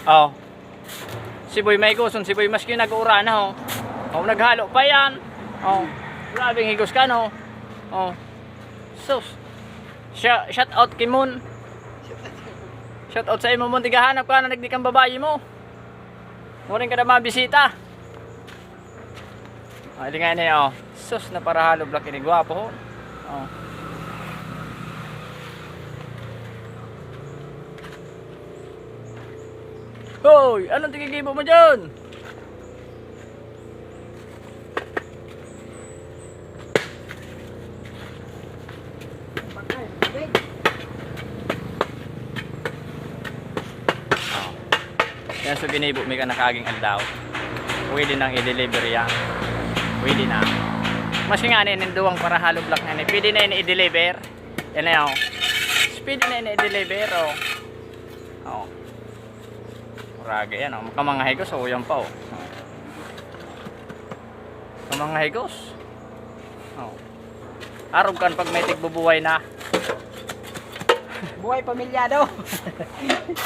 Oh. Si Boy may guson, si Boy maski nag-ura na ho. Oh, naghalo pa yan. Oh. Grabing higos ka no. Oh. Sus. Shout out kay Moon. Shout out sa imo mo tigahanap ka na nagdikang babae mo. Muring ka na mabisita. Oh, hindi nga niya oh. Sus na para halo black ini gwapo ho. Oh. Hoy, anong tigigibo mo dyan? Yan so ginibo may ka nakaging aldaw. Pwede nang i-deliver yan. Pwede na. Mas nga nininduwang para halo black na ni. Pwede na i-deliver. Yan na yun. Pwede na i-deliver oh. Oh. Raga yan oh. Mga higos oh. Yan pa oh. Mga higos. Oh. Arog kan pag may tigbubuhay na. Buhay pamilyado.